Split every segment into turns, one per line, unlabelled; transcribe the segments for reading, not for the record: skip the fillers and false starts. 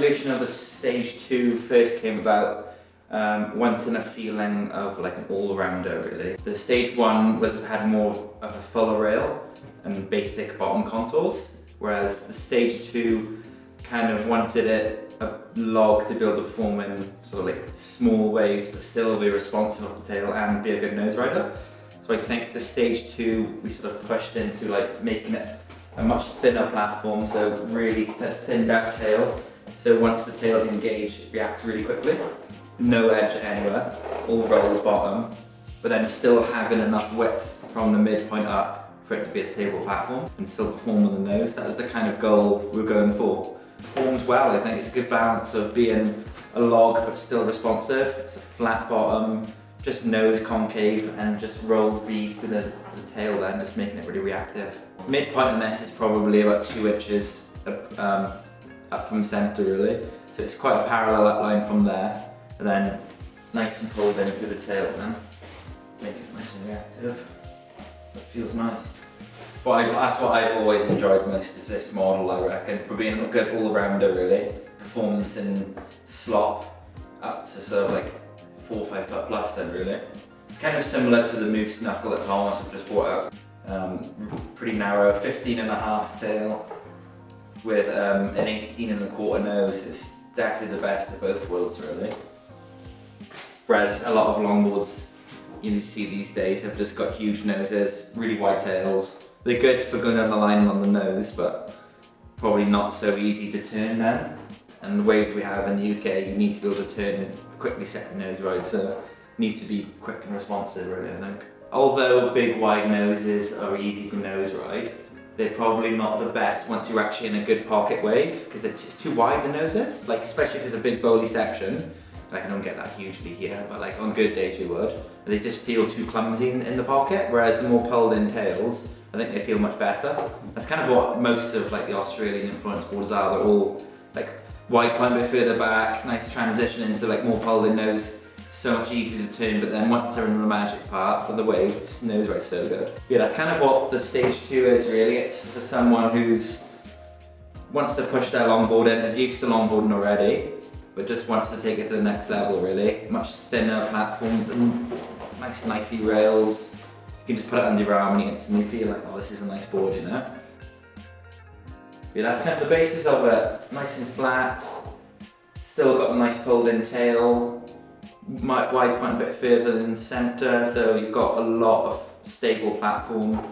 evolution of the stage 2 first came about wanting a feeling of like an all-rounder really. The stage 1 had more of a fuller rail and basic bottom contours, whereas the stage 2 kind of wanted a log to be able to perform in sort of like small waves but still be responsive off the tail and be a good nose rider. So I think the stage 2 we sort of pushed into like making it a much thinner platform, so really thin back tail. So once the tail's engaged, it reacts really quickly. No edge anywhere, all rolled bottom, but then still having enough width from the midpoint up for it to be a stable platform and still perform on the nose. That was the kind of goal we were going for. Performs well, I think it's a good balance of being a log but still responsive. It's a flat bottom, just nose concave and just rolled V to the tail then, just making it really reactive. Midpoint on this is probably about 2 inches up from centre really. So it's quite a parallel upline from there, and then nice and pulled into the tail then. Make it nice and reactive. It feels nice. That's what I've always enjoyed most is this model, I reckon, for being a good all-rounder really. Performance in slop up to sort of like 4 or 5 foot plus then really. It's kind of similar to the moose knuckle that Thomas have just brought out. Pretty narrow, 15.5 tail with an 18.25 nose. It's definitely the best of both worlds really. Whereas a lot of longboards you see these days have just got huge noses, really wide tails. They're good for going down the line on the nose, but probably not so easy to turn then. And the waves we have in the UK, you need to be able to turn and quickly set the nose right, so it needs to be quick and responsive really, I think. Although big wide noses are easy to nose ride, they're probably not the best once you're actually in a good pocket wave, because it's just too wide, the noses, like especially if it's a big bowly section. Like I don't get that hugely here, but like on good days we would. They just feel too clumsy in the pocket, whereas the more pulled in tails, I think they feel much better. That's kind of what most of like the Australian influence boards are. They're all like wide point a bit further back, nice transition into like more pulled in nose, so much easier to turn, but then once they're in the magic part of the wave, just nose right so good. Yeah, that's kind of what the stage 2 is really. It's for someone who's wants to push their longboard in, is used to longboarding already, but just wants to take it to the next level really. Much thinner platform, nice knifey rails. You can just put it under your arm and you instantly feel like, oh, this is a nice board, you know? Yeah, that's kind of the basis of it. Nice and flat, still got a nice pulled in tail, wide point a bit further than centre, so you've got a lot of stable platform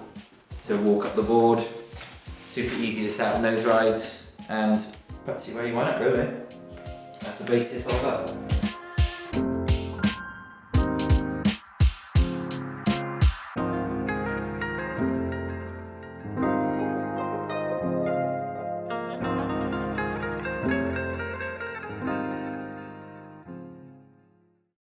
to walk up the board. Super easy to set up nose rides and puts you where you want it really. That's the basis of it.